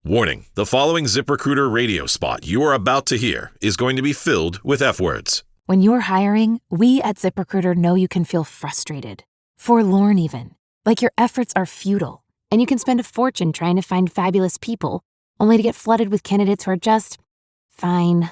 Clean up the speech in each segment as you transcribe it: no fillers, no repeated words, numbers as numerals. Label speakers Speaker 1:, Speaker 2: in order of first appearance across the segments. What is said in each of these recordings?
Speaker 1: Warning, the following ZipRecruiter radio spot you are about to hear is going to be filled with F-words.
Speaker 2: When you're hiring, we at ZipRecruiter know you can feel frustrated, forlorn even, like your efforts are futile, and you can spend a fortune trying to find fabulous people, only to get flooded with candidates who are just fine.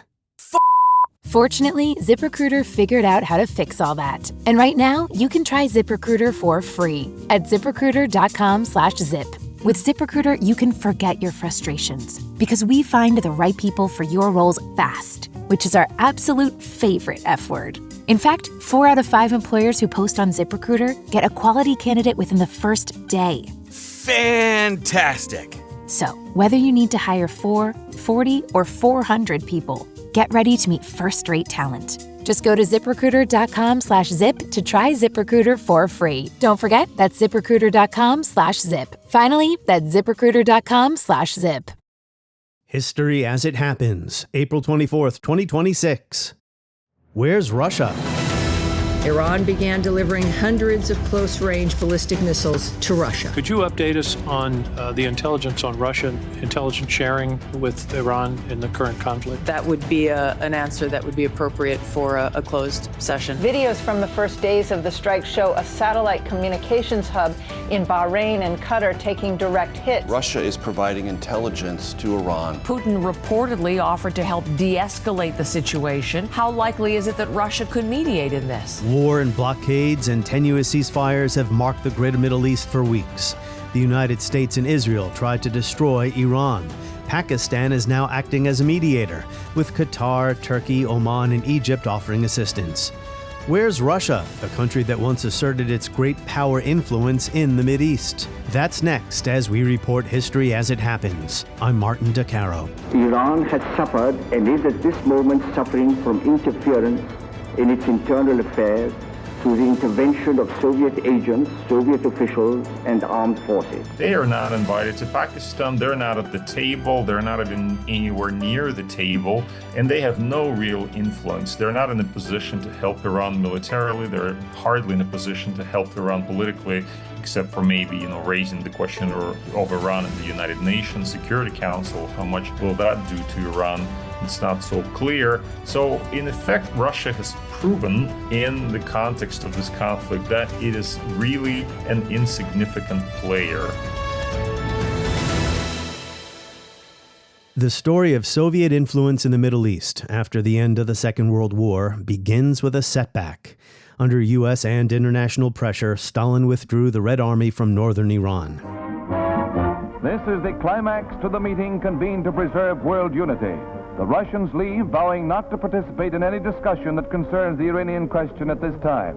Speaker 2: Fortunately, ZipRecruiter figured out how to fix all that. And right now, you can try ZipRecruiter for free at ZipRecruiter.com/zip. With ZipRecruiter, you can forget your frustrations because we find the right people for your roles fast, which is our absolute favorite F word. In fact, 4 out of 5 employers who post on ZipRecruiter get a quality candidate within the first day.
Speaker 3: Fantastic!
Speaker 2: So, whether you need to hire 4, 40, or 400 people, get ready to meet first-rate talent. Just go to ZipRecruiter.com/zip to try ZipRecruiter for free. Don't forget, that's ZipRecruiter.com/zip. Finally, that's ZipRecruiter.com/zip.
Speaker 4: History as it happens, April 24th, 2026. Where's Russia?
Speaker 5: Iran began delivering hundreds of close-range ballistic missiles to Russia.
Speaker 6: Could you update us on the intelligence on Russian intelligence sharing with Iran in the current conflict?
Speaker 7: That would be an answer that would be appropriate for a closed session.
Speaker 8: Videos from the first days of the strike show a satellite communications hub in Bahrain and Qatar taking direct hits.
Speaker 9: Russia is providing intelligence to Iran.
Speaker 10: Putin reportedly offered to help de-escalate the situation. How likely is it that Russia could mediate in this?
Speaker 4: War and blockades and tenuous ceasefires have marked the greater Middle East for weeks. The United States and Israel tried to destroy Iran. Pakistan is now acting as a mediator, with Qatar, Turkey, Oman, and Egypt offering assistance. Where's Russia, the country that once asserted its great power influence in the Mideast? That's next as we report history as it happens. I'm Martin DeCaro.
Speaker 11: Iran has suffered and is at this moment suffering from interference in its internal affairs through the intervention of Soviet agents, Soviet officials, and armed forces.
Speaker 12: They are not invited to Pakistan. They're not at the table. They're not even anywhere near the table, and they have no real influence. They're not in a position to help Iran militarily. They're hardly in a position to help Iran politically, except for maybe, raising the question of Iran in the United Nations Security Council. How much will that do to Iran? It's not so clear. So, in effect, Russia has proven in the context of this conflict that it is really an insignificant player.
Speaker 4: The story of Soviet influence in the Middle East after the end of the Second World War begins with a setback. Under U.S. and international pressure, Stalin withdrew the Red Army from northern Iran.
Speaker 13: This is the climax to the meeting convened to preserve world unity. The Russians leave, vowing not to participate in any discussion that concerns the Iranian question at this time.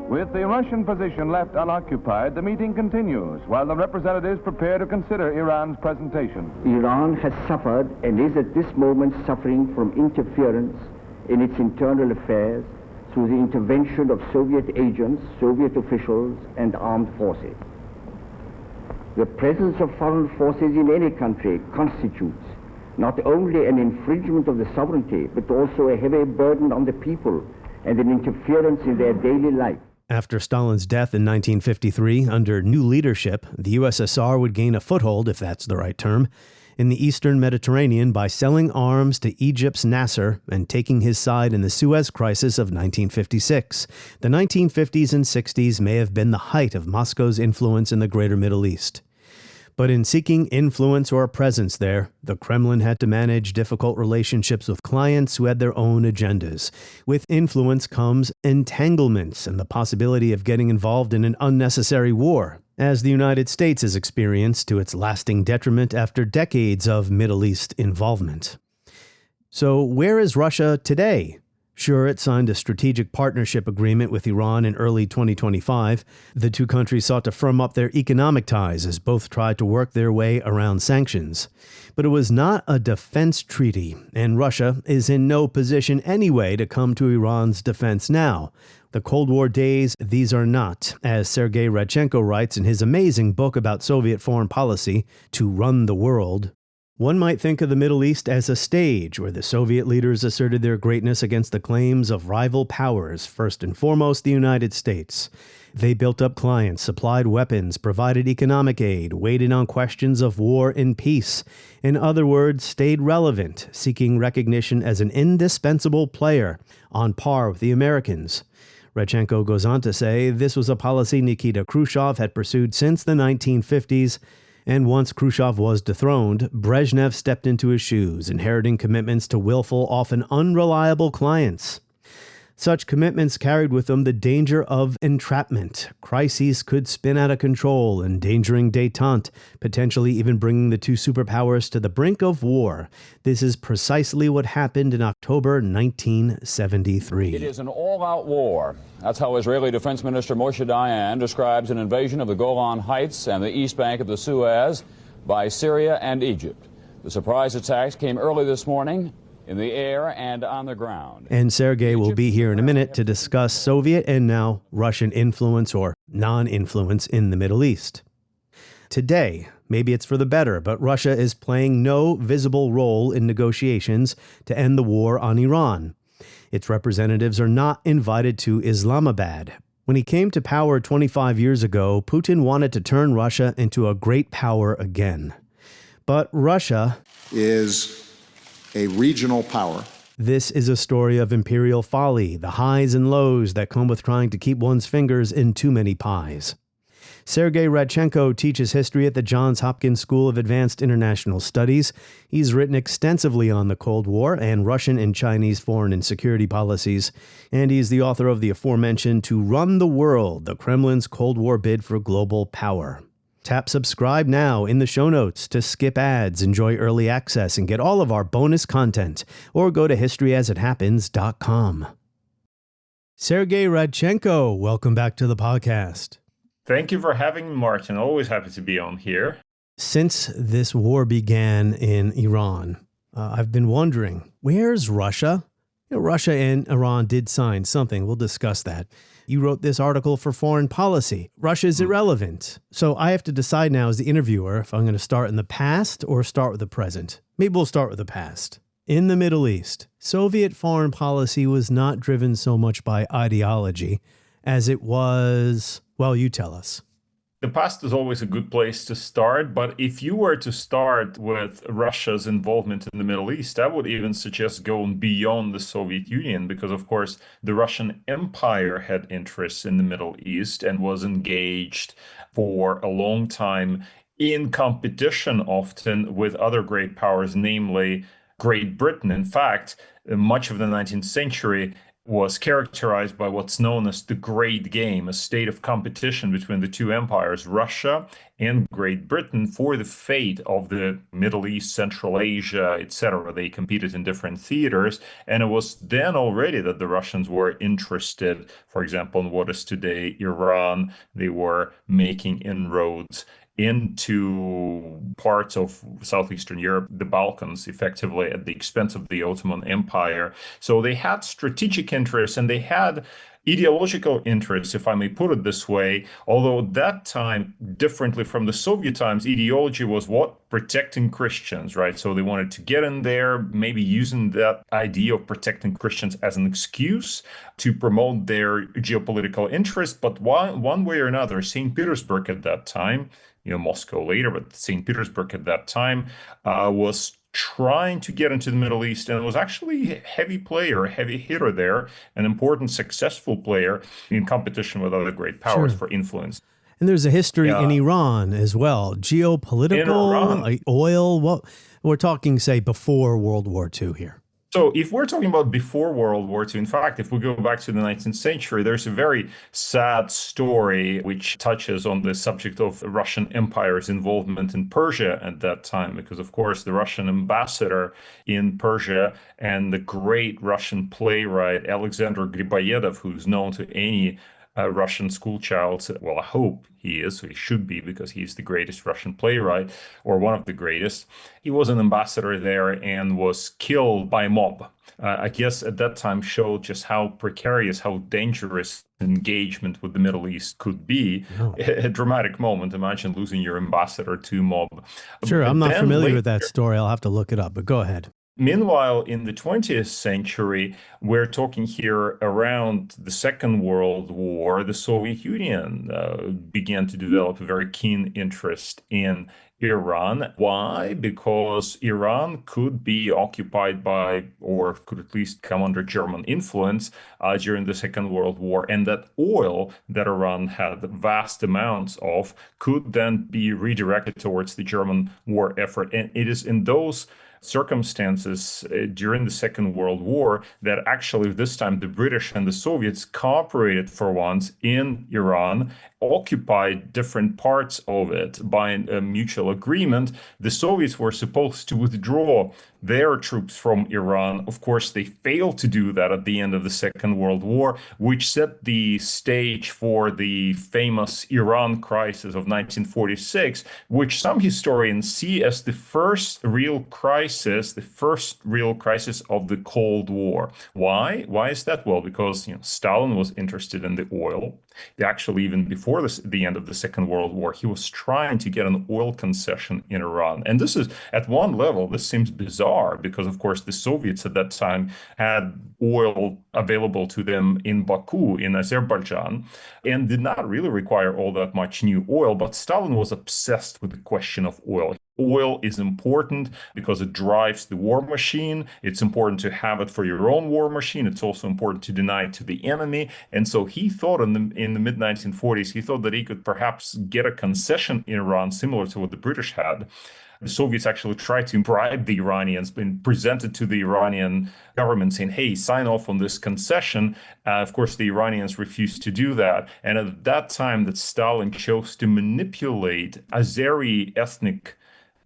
Speaker 13: With the Russian position left unoccupied, the meeting continues, while the representatives prepare to consider Iran's presentation.
Speaker 11: Iran has suffered and is at this moment suffering from interference in its internal affairs through the intervention of Soviet agents, Soviet officials, and armed forces. The presence of foreign forces in any country constitutes not only an infringement of the sovereignty, but also a heavy burden on the people and an interference in their daily life.
Speaker 4: After Stalin's death in 1953, under new leadership, the USSR would gain a foothold, if that's the right term, in the eastern Mediterranean by selling arms to Egypt's Nasser and taking his side in the Suez Crisis of 1956. The 1950s and 60s may have been the height of Moscow's influence in the greater Middle East. But in seeking influence or presence there, the Kremlin had to manage difficult relationships with clients who had their own agendas. With influence comes entanglements and the possibility of getting involved in an unnecessary war, as the United States has experienced to its lasting detriment after decades of Middle East involvement. So where is Russia today? Sure, it signed a strategic partnership agreement with Iran in early 2025. The two countries sought to firm up their economic ties as both tried to work their way around sanctions. But it was not a defense treaty, and Russia is in no position anyway to come to Iran's defense now. The Cold War days, these are not, as Sergey Radchenko writes in his amazing book about Soviet foreign policy, To Run the World. One might think of the Middle East as a stage where the Soviet leaders asserted their greatness against the claims of rival powers, first and foremost the United States. They built up clients, supplied weapons, provided economic aid, weighed in on questions of war and peace. In other words, stayed relevant, seeking recognition as an indispensable player, on par with the Americans. Radchenko goes on to say this was a policy Nikita Khrushchev had pursued since the 1950s, and once Khrushchev was dethroned, Brezhnev stepped into his shoes, inheriting commitments to willful, often unreliable clients. Such commitments carried with them the danger of entrapment. Crises could spin out of control, endangering détente, potentially even bringing the two superpowers to the brink of war. This is precisely what happened in October 1973.
Speaker 3: It is an all-out war. That's how Israeli Defense Minister Moshe Dayan describes an invasion of the Golan Heights and the east bank of the Suez by Syria and Egypt. The surprise attacks came early this morning in the air and on the ground.
Speaker 4: And Sergey will be here in a minute to discuss Soviet and now Russian influence or non-influence in the Middle East. Today, maybe it's for the better, but Russia is playing no visible role in negotiations to end the war on Iran. Its representatives are not invited to Islamabad. When he came to power 25 years ago, Putin wanted to turn Russia into a great power again. But Russia
Speaker 14: is a regional power.
Speaker 4: This is a story of imperial folly, the highs and lows that come with trying to keep one's fingers in too many pies. Sergey Radchenko teaches history at the Johns Hopkins School of Advanced International Studies. He's written extensively on the Cold War and Russian and Chinese foreign and security policies, and he's the author of the aforementioned To Run the World, the Kremlin's Cold War Bid for Global Power. Tap subscribe now in the show notes to skip ads, enjoy early access, and get all of our bonus content, or go to historyasithappens.com. Sergey Radchenko, welcome back to the podcast.
Speaker 12: Thank you for having me, Martin. Always happy to be on here.
Speaker 4: Since this war began in Iran, I've been wondering, where's Russia? Russia and Iran did sign something. We'll discuss that. You wrote this article for Foreign Policy. Russia is irrelevant. So I have to decide now as the interviewer if I'm going to start in the past or start with the present. Maybe we'll start with the past. In the Middle East, Soviet foreign policy was not driven so much by ideology as it was, well, you tell us.
Speaker 12: The past is always a good place to start, but if you were to start with Russia's involvement in the Middle East, I would even suggest going beyond the Soviet Union, because, of course, the Russian Empire had interests in the Middle East and was engaged for a long time in competition often with other great powers, namely Great Britain. In fact, much of the 19th century was characterized by what's known as the Great Game, a state of competition between the two empires, Russia and Great Britain, for the fate of the Middle East, Central Asia, etc. They competed in different theaters, and it was then already that the Russians were interested, for example, in what is today Iran. They were making inroads into parts of southeastern Europe, the Balkans, effectively at the expense of the Ottoman Empire. So they had strategic interests and they had ideological interests, if I may put it this way, although at that time, differently from the Soviet times, ideology was what? Protecting Christians, right? So they wanted to get in there, maybe using that idea of protecting Christians as an excuse to promote their geopolitical interests. But one way or another, St. Petersburg at that time, Moscow later, but St. Petersburg at that time was trying to get into the Middle East, and it was actually a heavy player, a heavy hitter there, an important, successful player in competition with other great powers for influence.
Speaker 4: And there's a history in Iran as well, geopolitical, like oil. What we're talking, say, before World War II here.
Speaker 12: So if we're talking about before World War II, in fact, if we go back to the 19th century, there's a very sad story which touches on the subject of Russian Empire's involvement in Persia at that time, because, of course, the Russian ambassador in Persia and the great Russian playwright Alexander Griboyedov, who's known to any Russian schoolchild, well, I hope he is, so he should be, because he's the greatest Russian playwright, or one of the greatest. He was an ambassador there and was killed by a mob. I guess at that time showed just how precarious, how dangerous engagement with the Middle East could be. A dramatic moment. Imagine losing your ambassador to mob.
Speaker 4: Sure, I'm not familiar with that story. I'll have to look it up, but go ahead.
Speaker 12: Meanwhile, in the 20th century, we're talking here around the Second World War, the Soviet Union began to develop a very keen interest in Iran. Why? Because Iran could be occupied by, or could at least come under German influence during the Second World War, and that oil that Iran had vast amounts of could then be redirected towards the German war effort. And it is in those circumstances during the Second World War that actually this time the British and the Soviets cooperated for once in Iran, occupied different parts of it by a mutual agreement. The Soviets were supposed to withdraw their troops from Iran. Of course, they failed to do that at the end of the Second World War, which set the stage for the famous Iran crisis of 1946, which some historians see as the first real crisis of the Cold War. Why? Why is that? Well, because Stalin was interested in the oil. Actually, even before the end of the Second World War, he was trying to get an oil concession in Iran. And this is, at one level, this seems bizarre because, of course, the Soviets at that time had oil available to them in Baku, in Azerbaijan, and did not really require all that much new oil. But Stalin was obsessed with the question of oil. Oil is important because it drives the war machine. It's important to have it for your own war machine. It's also important to deny it to the enemy. And so he thought in the mid-1940s, he thought that he could perhaps get a concession in Iran similar to what the British had. The Soviets actually tried to bribe the Iranians and presented to the Iranian government saying, hey, sign off on this concession. Of course, the Iranians refused to do that. And at that time that Stalin chose to manipulate Azeri ethnic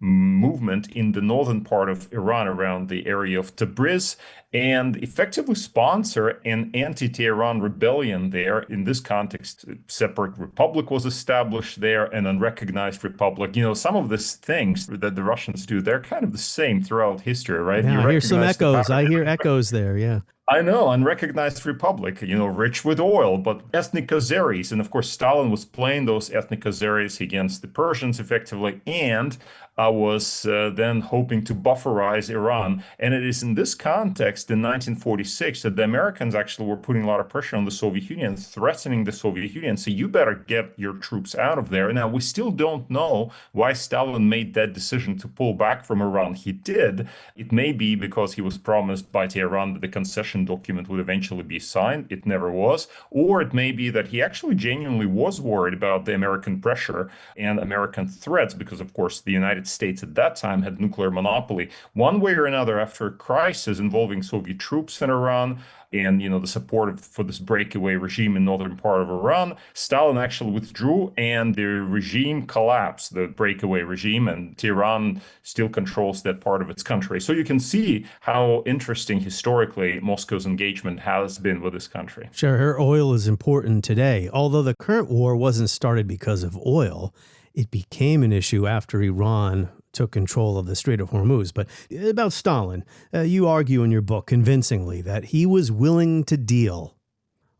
Speaker 12: movement in the northern part of Iran around the area of Tabriz and effectively sponsor an anti-Tehran rebellion there. In this context, a separate republic was established there, an unrecognized republic. Some of these things that the Russians do, they're kind of the same throughout history, right?
Speaker 4: Yeah, I hear some echoes. I hear echoes there, yeah.
Speaker 12: I know, unrecognized republic, rich with oil, but ethnic Azeris. And of course, Stalin was playing those ethnic Azeris against the Persians effectively, and was then hoping to bufferize Iran. And it is in this context, in 1946, that the Americans actually were putting a lot of pressure on the Soviet Union, threatening the Soviet Union. So you better get your troops out of there. Now, we still don't know why Stalin made that decision to pull back from Iran. He did. It may be because he was promised by Tehran that the concession document would eventually be signed. It never was. Or it may be that he actually genuinely was worried about the American pressure and American threats because, of course, the United States at that time had nuclear monopoly. One way or another, after a crisis involving Soviet troops in Iran and the support for this breakaway regime in northern part of Iran, Stalin actually withdrew and the regime collapsed, the breakaway regime, and Tehran still controls that part of its country. So you can see how interesting historically Moscow's engagement has been with this country.
Speaker 4: Sure, her oil is important today. Although the current war wasn't started because of oil, it became an issue after Iran took control of the Strait of Hormuz. But about Stalin, you argue in your book convincingly that he was willing to deal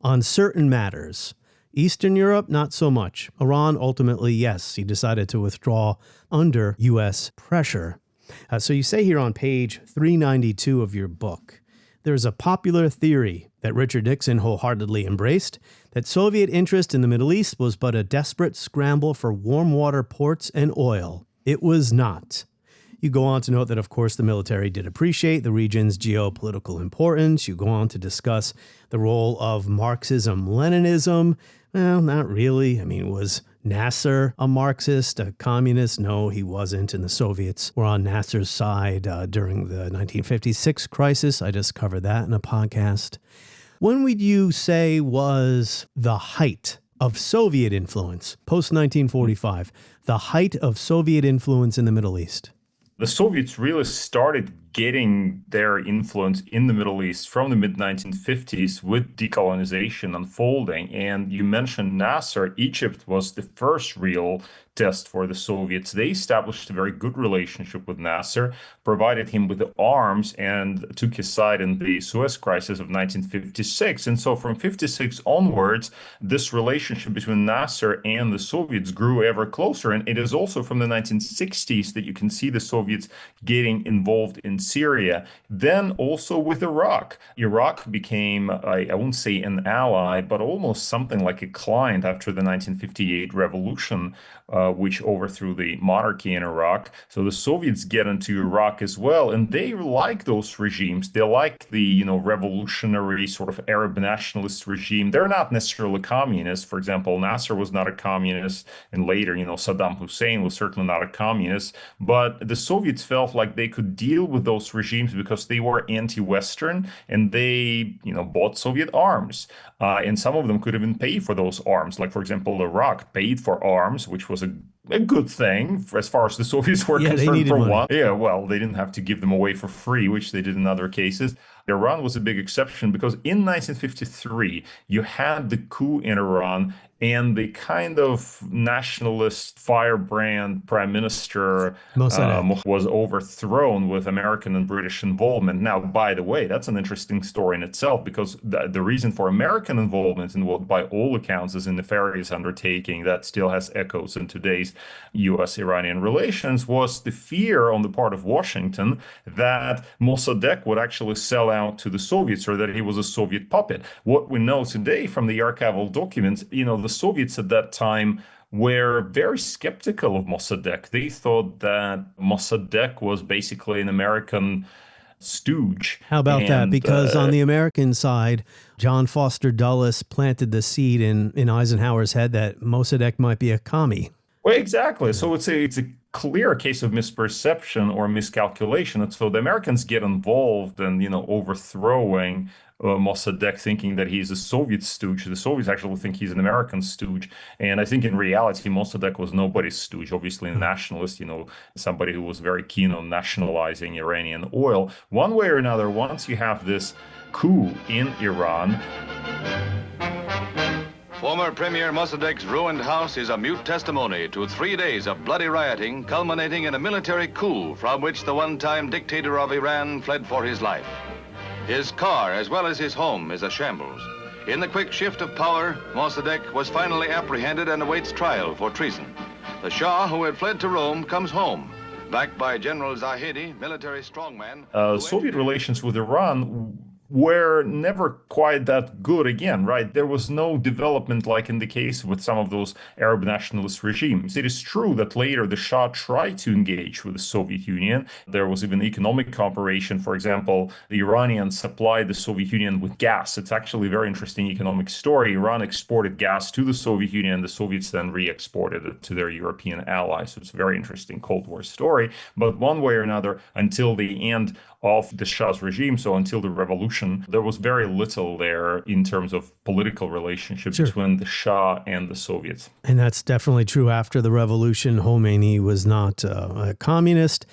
Speaker 4: on certain matters. Eastern Europe, not so much. Iran, ultimately, yes, he decided to withdraw under U.S. pressure. So you say here on page 392 of your book, there's a popular theory that Richard Nixon wholeheartedly embraced, that Soviet interest in the Middle East was but a desperate scramble for warm water ports and oil. It was not. You go on to note that, of course, the military did appreciate the region's geopolitical importance. You go on to discuss the role of Marxism-Leninism. Well, not really. I mean, was Nasser a Marxist, a communist? No, he wasn't, and the Soviets were on Nasser's side during the 1956 crisis. I just covered that in a podcast. When would you say was the height of Soviet influence, post-1945, the height of Soviet influence in the Middle East?
Speaker 12: The Soviets really started getting their influence in the Middle East from the mid-1950s with decolonization unfolding. And you mentioned Nasser. Egypt was the first real test for the Soviets. They established a very good relationship with Nasser, provided him with the arms, and took his side in the Suez Crisis of 1956. And so from 56 onwards, this relationship between Nasser and the Soviets grew ever closer. And it is also from the 1960s that you can see the Soviets getting involved in Syria, then also with Iraq. Iraq became, I won't say an ally, but almost something like a client after the 1958 revolution, which overthrew the monarchy in Iraq. So the Soviets get into Iraq as well, and they like those regimes. They like the, revolutionary sort of Arab nationalist regime. They're not necessarily communists. For example, Nasser was not a communist, and later, Saddam Hussein was certainly not a communist. But the Soviets felt like they could deal with those regimes because they were anti-Western, and they, bought Soviet arms. And some of them could even pay for those arms. Like, for example, Iraq paid for arms, which was a good thing as far as the Soviets were concerned for
Speaker 4: money.
Speaker 12: one. Yeah, well, they didn't have to give them away for free, which they did in other cases. Iran was a big exception because in 1953, you had the coup in Iran, and the kind of nationalist firebrand prime minister was overthrown with American and British involvement. Now, by the way, that's an interesting story in itself, because the reason for American involvement in what, by all accounts, is a nefarious undertaking that still has echoes in today's U.S.-Iranian relations was the fear on the part of Washington that Mossadegh would actually sell out to the Soviets, or that he was a Soviet puppet. What we know today from the archival documents, the Soviets at that time were very skeptical of Mossadegh. They thought that Mossadegh was basically an American stooge.
Speaker 4: How about that? Because on the American side, John Foster Dulles planted the seed in Eisenhower's head that Mossadegh might be a commie.
Speaker 12: Well, exactly. So it's a clear case of misperception or miscalculation. And so the Americans get involved in, overthrowing Mossadegh, thinking that he's a Soviet stooge. The Soviets actually think he's an American stooge. And I think in reality, Mossadegh was nobody's stooge. Obviously a nationalist, somebody who was very keen on nationalizing Iranian oil. One way or another, once you have this coup in Iran,
Speaker 15: former Premier Mossadegh's ruined house is a mute testimony to 3 days of bloody rioting, culminating in a military coup from which the one-time dictator of Iran fled for his life. His car, as well as his home, is a shambles. In the quick shift of power, Mossadegh was finally apprehended and awaits trial for treason. The Shah, who had fled to Rome, comes home, backed by General Zahedi, military strongman.
Speaker 12: Soviet relations with Iran were never quite that good again, right? There was no development like in the case with some of those Arab nationalist regimes. It is true that later the Shah tried to engage with the Soviet Union. There was even economic cooperation. For example, the Iranians supplied the Soviet Union with gas. It's actually a very interesting economic story. Iran exported gas to the Soviet Union. The Soviets then re-exported it to their European allies. So it's a very interesting Cold War story. But one way or another, until the end of the Shah's regime, so until the revolution, there was very little there in terms of political relationship between the Shah and the Soviets.
Speaker 4: And that's definitely true after the revolution. Khomeini was not a communist.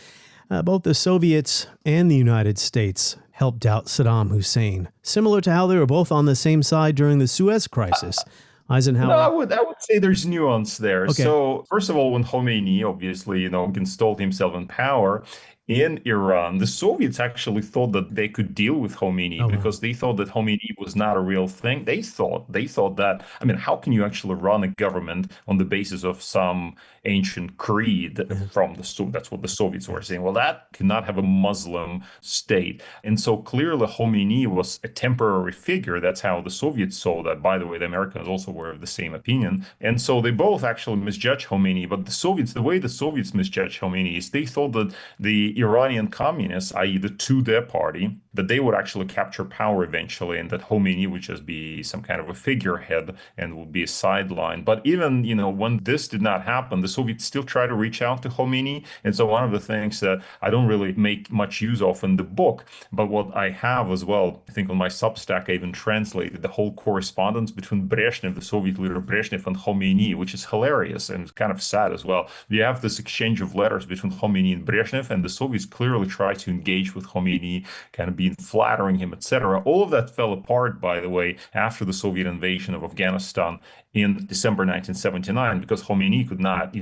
Speaker 4: Both the Soviets and the United States helped out Saddam Hussein, similar to how they were both on the same side during the Suez Crisis. Eisenhower.
Speaker 12: No, I would say there's nuance there.
Speaker 4: Okay.
Speaker 12: So first of all, when Khomeini obviously, installed himself in power in Iran, the Soviets actually thought that they could deal with Khomeini because they thought that Khomeini was not a real thing. They thought that, how can you actually run a government on the basis of some ancient creed from that's what the Soviets were saying. Well, that cannot have a Muslim state. And so clearly Khomeini was a temporary figure. That's how the Soviets saw that. By the way, the Americans also were of the same opinion. And so they both actually misjudged Khomeini. But the way the Soviets misjudged Khomeini is they thought that the Iranian communists, i.e. the Tudeh party, that they would actually capture power eventually, and that Khomeini would just be some kind of a figurehead and would be a sideline. But even, when this did not happen, the Soviets still try to reach out to Khomeini. And so one of the things that I don't really make much use of in the book, but what I have as well, I think on my Substack, I even translated the whole correspondence between Brezhnev, the Soviet leader Brezhnev, and Khomeini, which is hilarious and kind of sad as well. You have this exchange of letters between Khomeini and Brezhnev, and the Soviets clearly try to engage with Khomeini, kind of flattering him, etc. All of that fell apart, by the way, after the Soviet invasion of Afghanistan in December 1979, because Khomeini could not,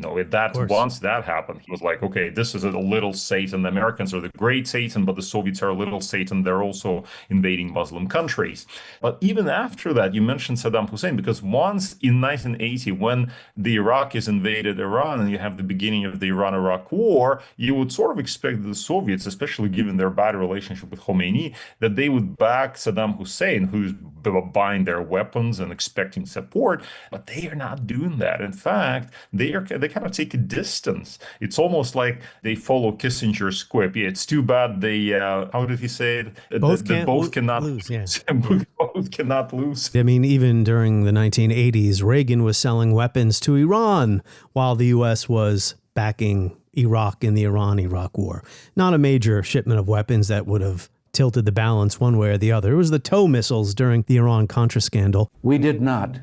Speaker 12: once that happened, he was like, okay, this is a little Satan. The Americans are the great Satan, but the Soviets are a little Satan. They're also invading Muslim countries. But even after that, you mentioned Saddam Hussein, because once in 1980, when the Iraqis invaded Iran and you have the beginning of the Iran-Iraq War, you would sort of expect the Soviets, especially given their bad relationship with Khomeini, that they would back Saddam Hussein, who's buying their weapons and expecting support. But they are not doing that. In fact, they kind of take a distance. It's almost like they follow Kissinger's quip. Yeah, it's too bad they, how did he say it?
Speaker 4: Both
Speaker 12: cannot
Speaker 4: lose. Yeah.
Speaker 12: Both cannot lose.
Speaker 4: I mean, even during the 1980s, Reagan was selling weapons to Iran while the U.S. was backing Iraq in the Iran-Iraq War. Not a major shipment of weapons that would have tilted the balance one way or the other. It was the TOW missiles during the Iran-Contra scandal.
Speaker 16: We did not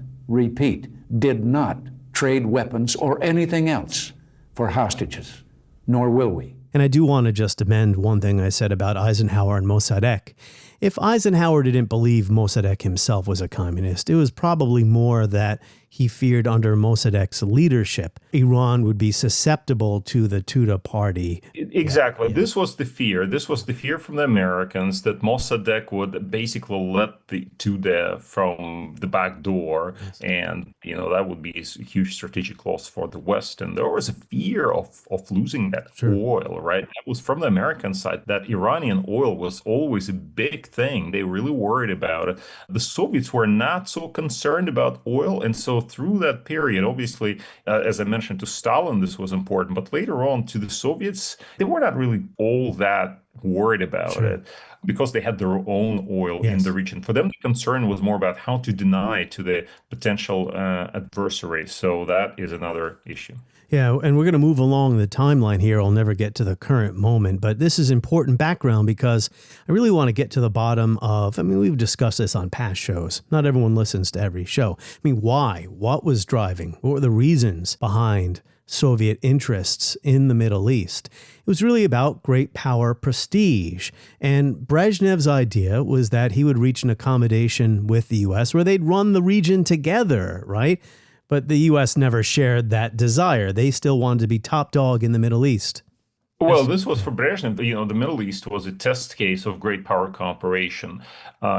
Speaker 16: trade weapons or anything else for hostages, nor will we.
Speaker 4: And I do want to just amend one thing I said about Eisenhower and Mossadegh. If Eisenhower didn't believe Mossadegh himself was a communist, it was probably more that he feared under Mossadegh's leadership, Iran would be susceptible to the Tudeh party.
Speaker 12: Exactly. Yeah. This was the fear. This was the fear from the Americans that Mossadegh would basically let the Tudeh from the back door. Yes. And, that would be a huge strategic loss for the West. And there was a fear of losing that oil, right? That was from the American side, that Iranian oil was always a big thing. They really worried about it. The Soviets were not so concerned about oil. And so through that period, obviously, as I mentioned, to Stalin, this was important. But later on, to the Soviets, they were not really all that worried about it because they had their own oil in the region. For them, the concern was more about how to deny to the potential adversary. So that is another issue.
Speaker 4: Yeah, and we're going to move along the timeline here. I'll never get to the current moment, but this is important background because I really want to get to the bottom of, we've discussed this on past shows. Not everyone listens to every show. Why? What was driving? What were the reasons behind Soviet interests in the Middle East? It was really about great power prestige. And Brezhnev's idea was that he would reach an accommodation with the U.S. where they'd run the region together, right? But the U.S. never shared that desire. They still wanted to be top dog in the Middle East.
Speaker 12: Well, this was for Brezhnev. The Middle East was a test case of great power cooperation.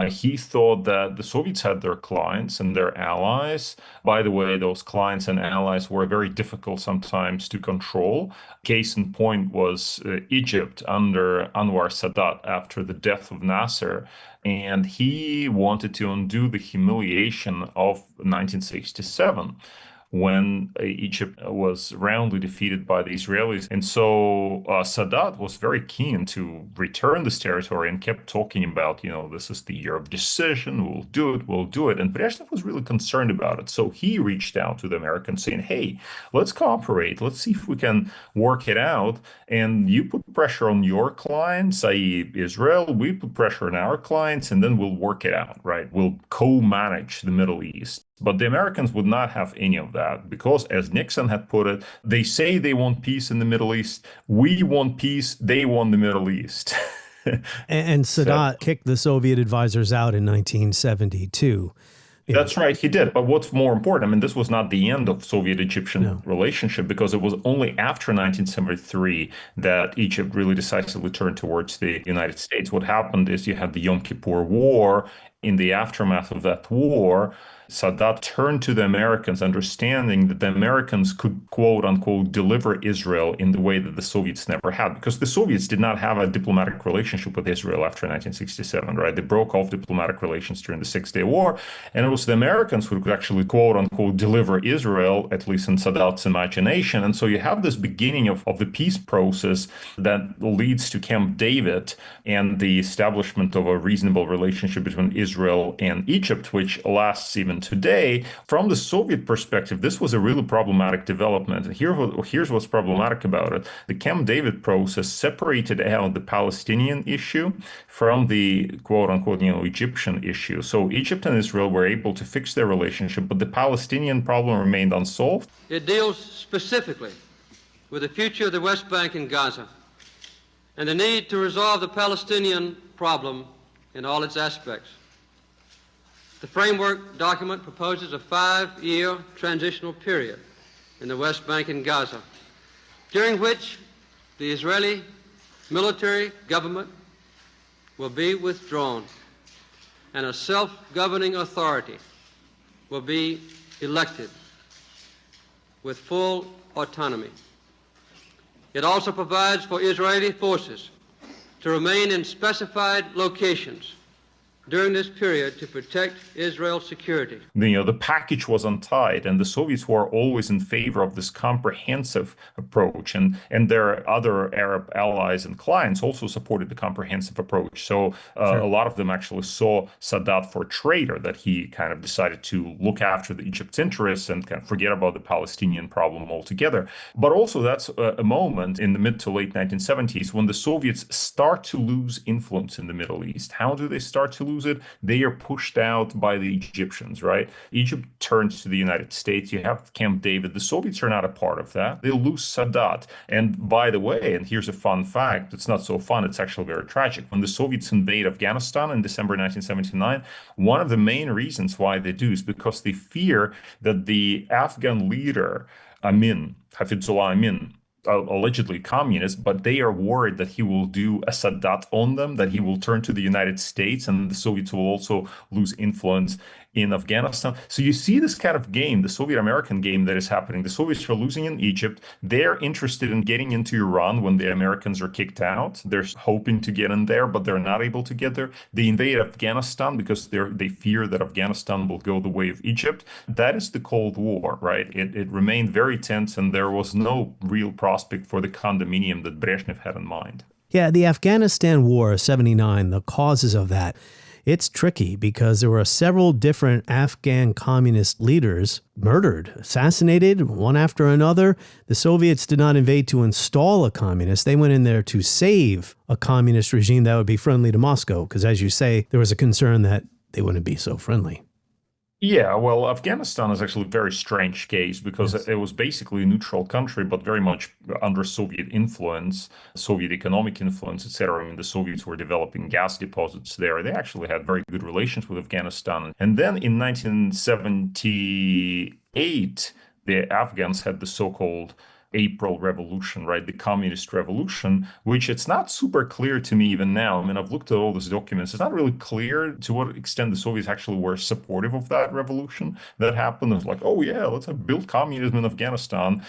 Speaker 12: He thought that the Soviets had their clients and their allies. By the way, those clients and allies were very difficult sometimes to control. Case in point was Egypt under Anwar Sadat after the death of Nasser. And he wanted to undo the humiliation of 1967. When Egypt was roundly defeated by the Israelis. And so Sadat was very keen to return this territory and kept talking about, this is the year of decision, we'll do it. And Brezhnev was really concerned about it. So he reached out to the Americans saying, hey, let's cooperate. Let's see if we can work it out. And you put pressure on your clients, i.e. Israel, we put pressure on our clients, and then we'll work it out, right? We'll co-manage the Middle East. But the Americans would not have any of that because, as Nixon had put it, they say they want peace in the Middle East. We want peace. They want the Middle East.
Speaker 4: And Sadat kicked the Soviet advisors out in 1972.
Speaker 12: That's right, he did. But what's more important, this was not the end of Soviet-Egyptian relationship because it was only after 1973 that Egypt really decisively turned towards the United States. What happened is you had the Yom Kippur War. In the aftermath of that war, Sadat turned to the Americans, understanding that the Americans could, quote unquote, deliver Israel in the way that the Soviets never had, because the Soviets did not have a diplomatic relationship with Israel after 1967, right? They broke off diplomatic relations during the Six-Day War, and it was the Americans who could actually, quote unquote, deliver Israel, at least in Sadat's imagination. And so you have this beginning of the peace process that leads to Camp David and the establishment of a reasonable relationship between Israel and Egypt, which lasts even today. From the Soviet perspective, this was a really problematic development. And here's what's problematic about it. The Camp David process separated out the Palestinian issue from the quote-unquote, Egyptian issue. So Egypt and Israel were able to fix their relationship, but the Palestinian problem remained unsolved.
Speaker 17: It deals specifically with the future of the West Bank and Gaza and the need to resolve the Palestinian problem in all its aspects. The framework document proposes a 5-year transitional period in the West Bank and Gaza, during which the Israeli military government will be withdrawn and a self-governing authority will be elected with full autonomy. It also provides for Israeli forces to remain in specified locations during this period to protect Israel's security.
Speaker 12: The package was untied, and the Soviets were always in favor of this comprehensive approach, and their other Arab allies and clients also supported the comprehensive approach. So a lot of them actually saw Sadat for a traitor, that he kind of decided to look after the Egypt's interests and kind of forget about the Palestinian problem altogether. But also that's a moment in the mid to late 1970s when the Soviets start to lose influence in the Middle East. How do they start to lose it? They are pushed out by the Egyptians, right? Egypt turns to the United States. You have Camp David. The Soviets are not a part of that. They lose Sadat. And by the way, and here's a fun fact, it's not so fun, it's actually very tragic. When the Soviets invade Afghanistan in December 1979, one of the main reasons why they do is because they fear that the Afghan leader, Hafizullah Amin, allegedly communist, but they are worried that he will do a Sadat on them, that he will turn to the United States, and the Soviets will also lose influence in Afghanistan. So you see this kind of game, the Soviet-American game that is happening. The Soviets are losing in Egypt. They're interested in getting into Iran when the Americans are kicked out. They're hoping to get in there, but they're not able to get there. They invade Afghanistan because they fear that Afghanistan will go the way of Egypt. That is the Cold War, right? It remained very tense, and there was no real prospect for the condominium that Brezhnev had in mind.
Speaker 4: Yeah, the Afghanistan War of 79, the causes of that, it's tricky because there were several different Afghan communist leaders murdered, assassinated, one after another. The Soviets did not invade to install a communist. They went in there to save a communist regime that would be friendly to Moscow, because as you say, there was a concern that they wouldn't be so friendly.
Speaker 12: Yeah, well, Afghanistan is actually a very strange case because it was basically a neutral country, but very much under Soviet influence, Soviet economic influence, etc. I mean, the Soviets were developing gas deposits there. They actually had very good relations with Afghanistan. And then in 1978, the Afghans had the so-called April Revolution, right? The Communist Revolution, which it's not super clear to me even now. I mean, I've looked at all these documents. It's not really clear to what extent the Soviets actually were supportive of that revolution that happened. It's like, oh yeah, let's build communism in Afghanistan.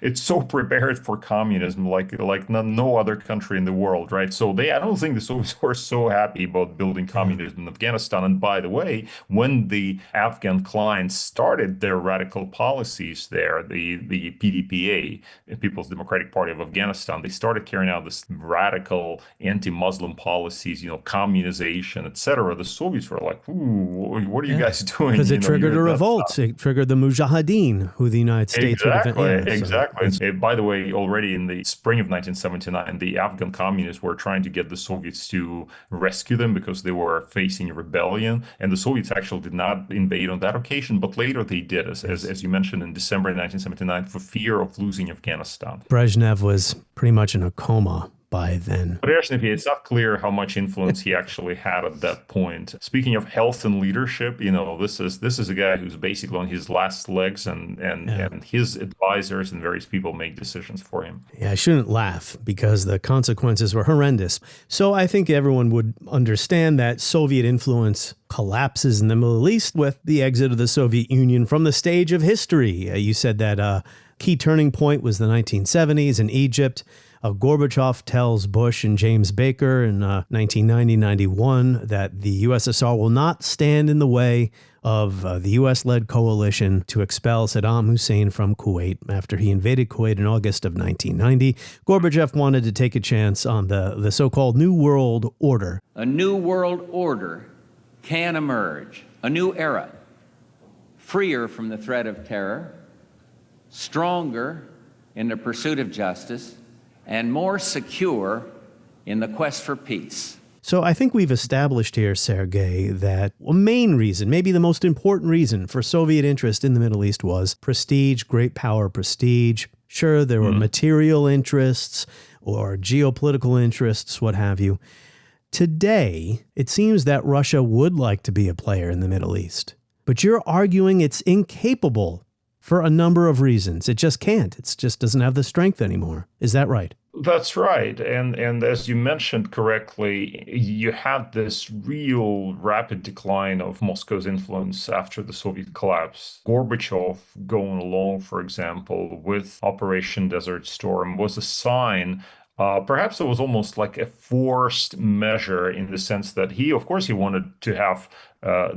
Speaker 12: It's so prepared for communism, like no other country in the world, right? So I don't think the Soviets were so happy about building communism in Afghanistan. And by the way, when the Afghan clients started their radical policies there, the PDP, People's Democratic Party of Afghanistan, they started carrying out this radical anti-Muslim policies, communization, etc. The Soviets were like, ooh, what are you guys doing?
Speaker 4: Because it triggered a revolt. It triggered the Mujahideen, who the United States
Speaker 12: Exactly. So. By the way, already in the spring of 1979, the Afghan communists were trying to get the Soviets to rescue them because they were facing a rebellion. And the Soviets actually did not invade on that occasion, but later they did, as you mentioned, in December 1979, for fear of losing Afghanistan.
Speaker 4: Brezhnev was pretty much in a coma by then.
Speaker 12: Brezhnev, it's not clear how much influence he actually had at that point. Speaking of health and leadership, this is a guy who's basically on his last legs, and his advisors and various people make decisions for him.
Speaker 4: Yeah, I shouldn't laugh because the consequences were horrendous. So I think everyone would understand that Soviet influence collapses in the Middle East with the exit of the Soviet Union from the stage of history. You said that key turning point was the 1970s in Egypt. Gorbachev tells Bush and James Baker in 1990-91 that the USSR will not stand in the way of the U.S.-led coalition to expel Saddam Hussein from Kuwait after he invaded Kuwait in August of 1990. Gorbachev wanted to take a chance on the so-called New World Order.
Speaker 18: A new world order can emerge, a new era, freer from the threat of terror, stronger in the pursuit of justice, and more secure in the quest for peace.
Speaker 4: So I think we've established here, Sergey, that a main reason, maybe the most important reason for Soviet interest in the Middle East was prestige, great power, prestige. Sure, there were material interests or geopolitical interests, what have you. Today, it seems that Russia would like to be a player in the Middle East. But you're arguing it's incapable for a number of reasons. It just can't. It just doesn't have the strength anymore. Is that right?
Speaker 12: That's right. And as you mentioned correctly, you had this real rapid decline of Moscow's influence after the Soviet collapse. Gorbachev going along, for example, with Operation Desert Storm was a sign. Perhaps it was almost like a forced measure in the sense that he wanted to have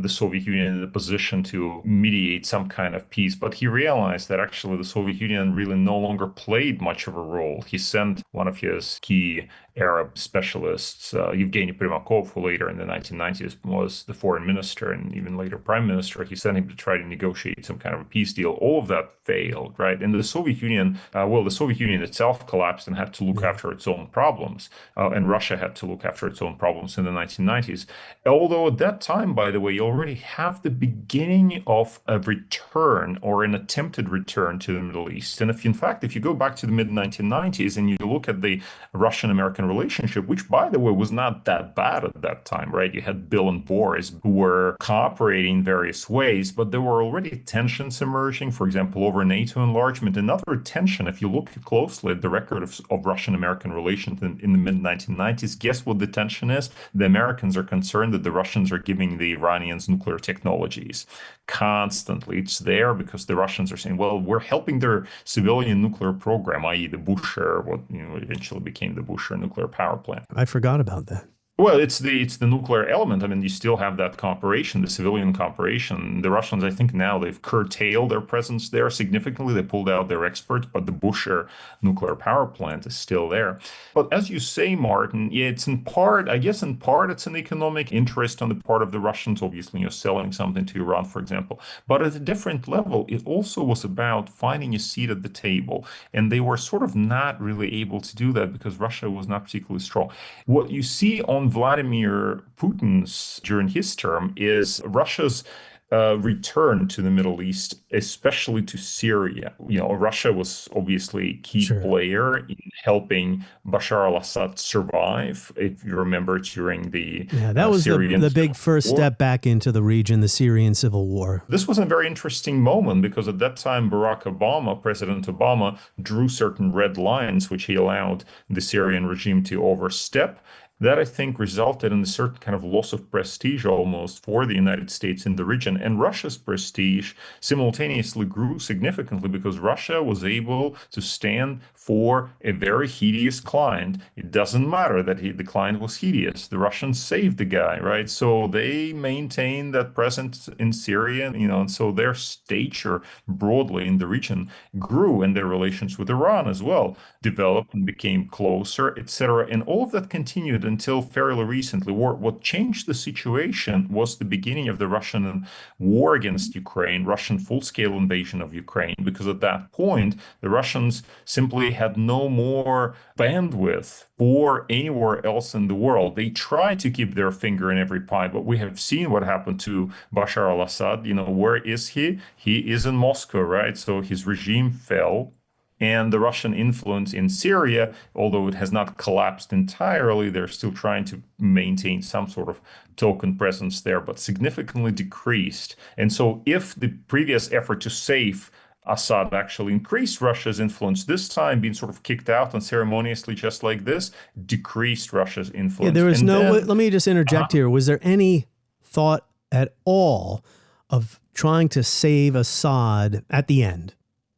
Speaker 12: the Soviet Union in a position to mediate some kind of peace, but he realized that actually the Soviet Union really no longer played much of a role. He sent one of his key Arab specialists, Yevgeny Primakov, who later in the 1990s was the foreign minister and even later prime minister. He sent him to try to negotiate some kind of a peace deal. All of that failed, right? And the Soviet Union, the Soviet Union itself collapsed and had to look after its own problems. And Russia had to look after its own problems in the 1990s. Although at that time, by the way, you already have the beginning of a return or an attempted return to the Middle East. And if you go back to the mid-1990s and you look at the Russian-American relationship, which, by the way, was not that bad at that time, right? You had Bill and Boris who were cooperating in various ways, but there were already tensions emerging, for example, over NATO enlargement. Another tension, if you look closely at the record of Russian-American relations in the mid-1990s, guess what the tension is? The Americans are concerned that the Russians are giving the Iranians nuclear technologies. Constantly, it's there because the Russians are saying, well, we're helping their civilian nuclear program, i.e. the Bushehr, what eventually became the Bushehr nuclear power plant.
Speaker 4: I forgot about that.
Speaker 12: Well, it's the nuclear element. I mean, you still have that cooperation, the civilian cooperation. The Russians, I think now they've curtailed their presence there significantly. They pulled out their experts, but the Bushehr nuclear power plant is still there. But as you say, Martin, it's in part, it's an economic interest on the part of the Russians, obviously, selling something to Iran, for example. But at a different level, it also was about finding a seat at the table. And they were sort of not really able to do that because Russia was not particularly strong. What you see on Vladimir Putin's during his term is Russia's return to the Middle East, especially to Syria. Russia was obviously a key player in helping Bashar al-Assad survive. If you remember, during the
Speaker 4: that was
Speaker 12: Syrian
Speaker 4: the big first step back into the region, the Syrian civil war.
Speaker 12: This was a very interesting moment because at that time, President Obama, drew certain red lines which he allowed the Syrian regime to overstep. That, I think, resulted in a certain kind of loss of prestige almost for the United States in the region. And Russia's prestige simultaneously grew significantly because Russia was able to stand for a very hideous client. It doesn't matter that the client was hideous. The Russians saved the guy, right? So they maintained that presence in Syria, and so their stature broadly in the region grew, and their relations with Iran as well developed and became closer, etc. And all of that continued until fairly recently. What changed the situation was the beginning of the Russian war against Ukraine, Russian full-scale invasion of Ukraine, because at that point, the Russians simply had no more bandwidth for anywhere else in the world. They tried to keep their finger in every pie, but we have seen what happened to Bashar al-Assad. Where is he? He is in Moscow, right? So his regime fell. And the Russian influence in Syria, although it has not collapsed entirely, they're still trying to maintain some sort of token presence there, but significantly decreased. And so if the previous effort to save Assad actually increased Russia's influence, this time being sort of kicked out unceremoniously just like this, decreased Russia's influence.
Speaker 4: Yeah, there was let me just interject here. Was there any thought at all of trying to save Assad at the end?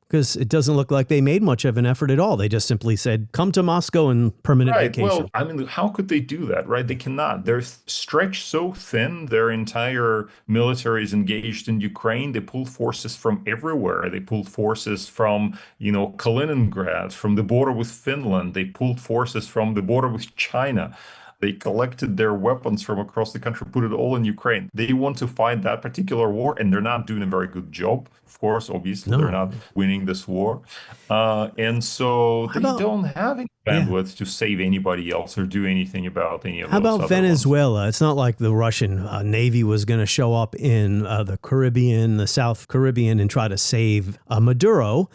Speaker 4: Because it doesn't look like they made much of an effort at all. They just simply said, come to Moscow and permanent vacation.
Speaker 12: Well, I mean, how could they do that, right? They cannot. They're stretched so thin. Their entire military is engaged in Ukraine. They pulled forces from everywhere. They pulled forces from, Kaliningrad, from the border with Finland. They pulled forces from the border with China. They collected their weapons from across the country, put it all in Ukraine. They want to fight that particular war, and they're not doing a very good job. Of course, obviously, they're not winning this war. And so they don't have any bandwidth to save anybody else or do anything about any of those.
Speaker 4: How about Venezuela? It's not like the Russian Navy was going to show up in the Caribbean, the South Caribbean, and try to save Maduro.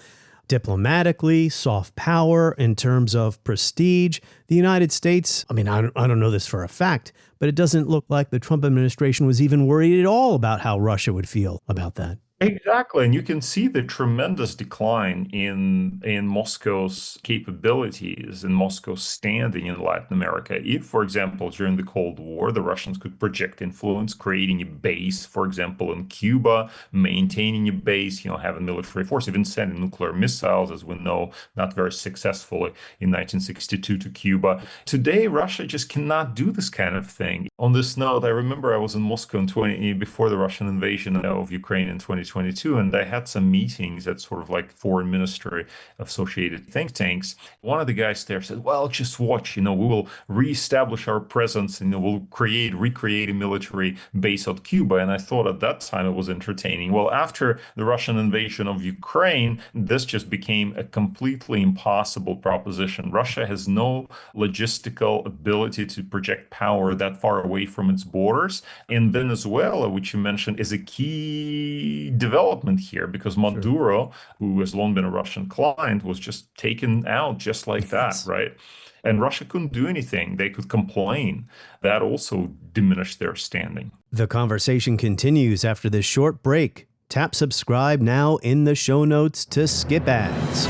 Speaker 4: diplomatically, soft power, in terms of prestige. The United States, I don't know this for a fact, but it doesn't look like the Trump administration was even worried at all about how Russia would feel about that.
Speaker 12: Exactly, and you can see the tremendous decline in Moscow's capabilities and Moscow's standing in Latin America. If, for example, during the Cold War, the Russians could project influence, creating a base, for example, in Cuba, maintaining a base, having military force, even sending nuclear missiles, as we know, not very successfully in 1962 to Cuba. Today, Russia just cannot do this kind of thing. On this note, I remember I was in Moscow before the Russian invasion of Ukraine in 2022, and I had some meetings at sort of like foreign ministry associated think tanks. One of the guys there said, well, just watch, we will reestablish our presence and we'll recreate a military base on Cuba. And I thought at that time it was entertaining. Well, after the Russian invasion of Ukraine, this just became a completely impossible proposition. Russia has no logistical ability to project power that far away from its borders. And Venezuela, which you mentioned, is a key development here because Maduro, who has long been a Russian client, was just taken out just like that, right? And Russia couldn't do anything. They could complain. That also diminished their standing.
Speaker 4: The conversation continues after this short break. Tap subscribe now in the show notes to skip ads.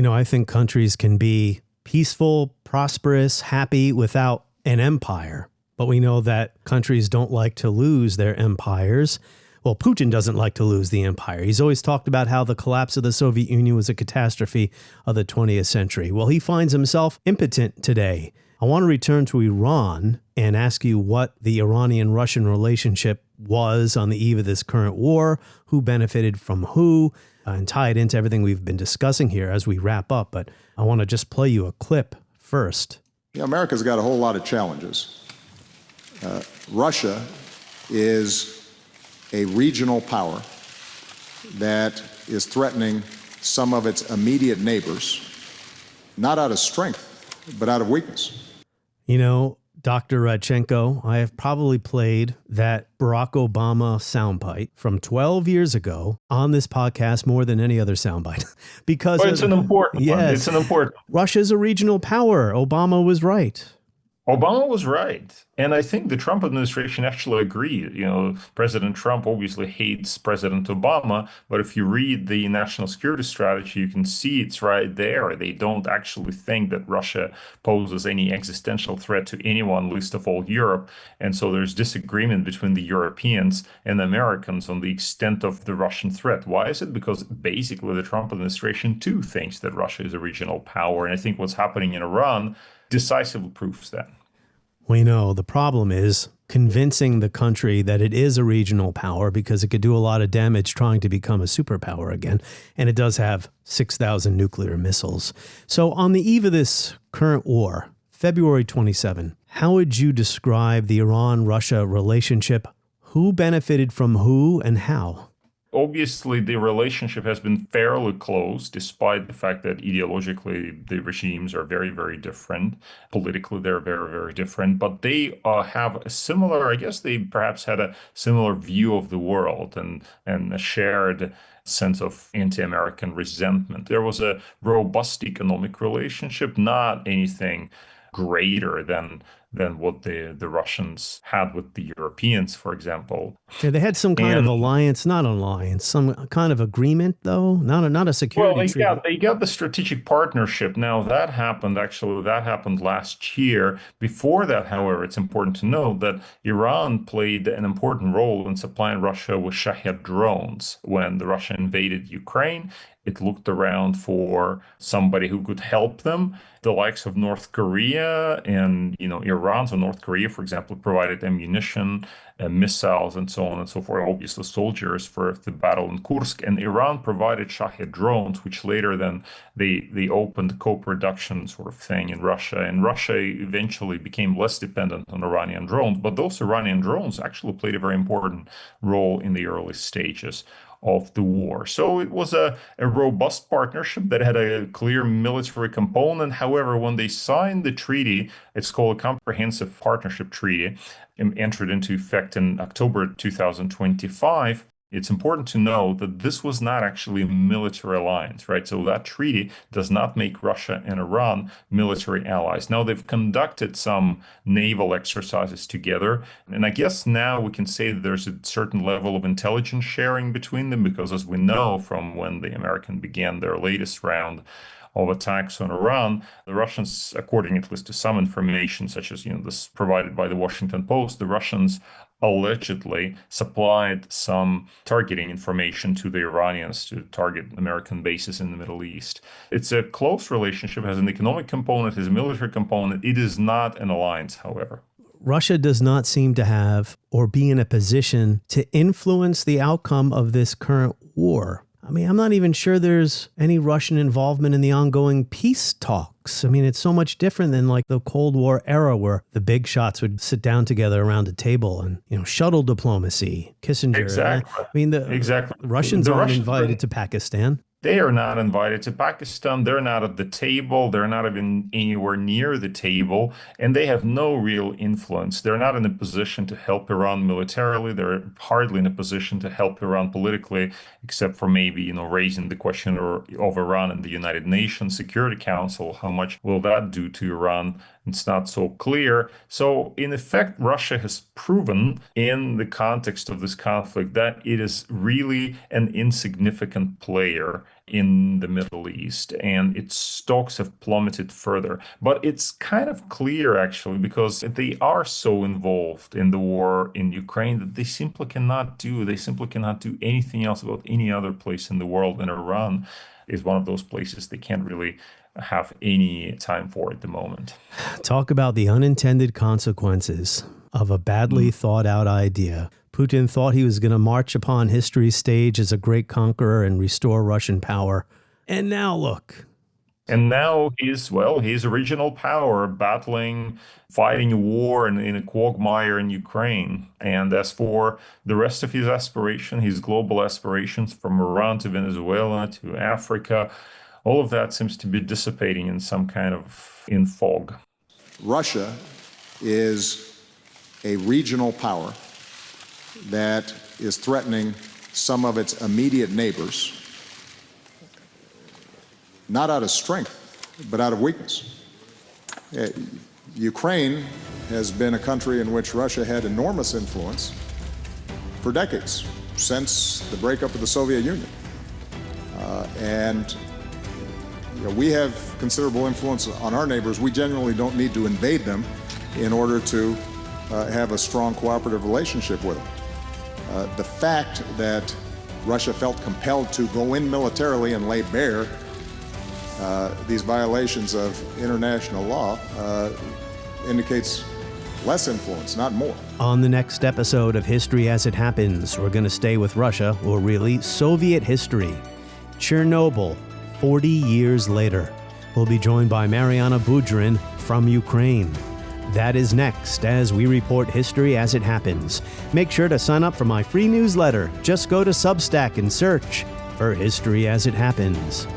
Speaker 4: I think countries can be peaceful, prosperous, happy without an empire. But we know that countries don't like to lose their empires. Well, Putin doesn't like to lose the empire. He's always talked about how the collapse of the Soviet Union was a catastrophe of the 20th century. Well, he finds himself impotent today. I want to return to Iran and ask you what the Iranian-Russian relationship was on the eve of this current war, who benefited from who, and tie it into everything we've been discussing here as we wrap up. But I want to just play you a clip first.
Speaker 14: America's got a whole lot of challenges. Russia is a regional power that is threatening some of its immediate neighbors, not out of strength, but out of weakness.
Speaker 4: Dr. Radchenko, I have probably played that Barack Obama soundbite from 12 years ago on this podcast more than any other soundbite. Because
Speaker 12: it's an important one. It's an important.
Speaker 4: Russia's a regional power. Obama was right.
Speaker 12: Obama was right. And I think the Trump administration actually agreed. President Trump obviously hates President Obama, but if you read the national security strategy, you can see it's right there. They don't actually think that Russia poses any existential threat to anyone, least of all Europe. And so there's disagreement between the Europeans and the Americans on the extent of the Russian threat. Why is it? Because basically the Trump administration too thinks that Russia is a regional power. And I think what's happening in Iran decisively proves that.
Speaker 4: We know the problem is convincing the country that it is a regional power because it could do a lot of damage trying to become a superpower again. And it does have 6,000 nuclear missiles. So on the eve of this current war, February 27, how would you describe the Iran-Russia relationship? Who benefited from who and how?
Speaker 12: Obviously, the relationship has been fairly close, despite the fact that ideologically the regimes are very, very different. Politically, they're very, very different. But they have a similar, I guess they perhaps had a similar view of the world and a shared sense of anti-American resentment. There was a robust economic relationship, not anything greater than what the Russians had with the Europeans, for example.
Speaker 4: Yeah, they had some kind of alliance, not an alliance, some kind of agreement, though, not a security treaty.
Speaker 12: They got the strategic partnership. Now, that happened last year. Before that, however, it's important to note that Iran played an important role in supplying Russia with Shahed drones. When the Russia invaded Ukraine, it looked around for somebody who could help them. The likes of North Korea and Iran. So North Korea, for example, provided ammunition, missiles, and so on and so forth. Obviously, soldiers for the battle in Kursk. And Iran provided Shahed drones, which later then they opened co-production sort of thing in Russia. And Russia eventually became less dependent on Iranian drones. But those Iranian drones actually played a very important role in the early stages of the war. So it was a robust partnership that had a clear military component. However, when they signed the treaty, it's called a Comprehensive Partnership Treaty, entered into effect in October 2025. It's important to know that this was not actually a military alliance, right? So that treaty does not make Russia and Iran military allies. Now, they've conducted some naval exercises together. And I guess now we can say that there's a certain level of intelligence sharing between them, because as we know from when the Americans began their latest round of attacks on Iran, the Russians, according at least to some information, such as this provided by the Washington Post, the Russians allegedly supplied some targeting information to the Iranians to target American bases in the Middle East. It's a close relationship, has an economic component, has a military component. It is not an alliance, however.
Speaker 4: Russia does not seem to have or be in a position to influence the outcome of this current war. I mean, I'm not even sure there's any Russian involvement in the ongoing peace talks. I mean, it's so much different than like the Cold War era where the big shots would sit down together around a table and, shuttle diplomacy, Kissinger.
Speaker 12: Exactly.
Speaker 4: I mean, the Russians aren't invited to Pakistan.
Speaker 12: They are not invited to Pakistan. They're not at the table. They're not even anywhere near the table. And they have no real influence. They're not in a position to help Iran militarily. They're hardly in a position to help Iran politically, except for maybe, raising the question of Iran in the United Nations Security Council. How much will that do to Iran? It's not so clear. So in effect, Russia has proven in the context of this conflict that it is really an insignificant player in the Middle East, and its stocks have plummeted further. But it's kind of clear, actually, because they are so involved in the war in Ukraine that they simply cannot do anything else about any other place in the world. And Iran is one of those places they can't really have any time for at the moment.
Speaker 4: Talk about the unintended consequences of a badly thought out idea. Putin thought he was going to march upon history's stage as a great conqueror and restore Russian power. And now look.
Speaker 12: And now he's a regional power fighting a war in a quagmire in Ukraine. And as for the rest of his his global aspirations from Iran to Venezuela to Africa, all of that seems to be dissipating in some kind of fog.
Speaker 14: Russia is a regional power that is threatening some of its immediate neighbors, not out of strength, but out of weakness. Ukraine has been a country in which Russia had enormous influence for decades, since the breakup of the Soviet Union. We have considerable influence on our neighbors. We generally don't need to invade them in order to have a strong cooperative relationship with them. The fact that Russia felt compelled to go in militarily and lay bare these violations of international law indicates less influence, not more.
Speaker 4: On the next episode of History as It Happens, we're going to stay with Russia, or really Soviet history. Chernobyl, 40 years later. We'll be joined by Mariana Budrin from Ukraine. That is next as we report history as it happens. Make sure to sign up for my free newsletter. Just go to Substack and search for History as It Happens.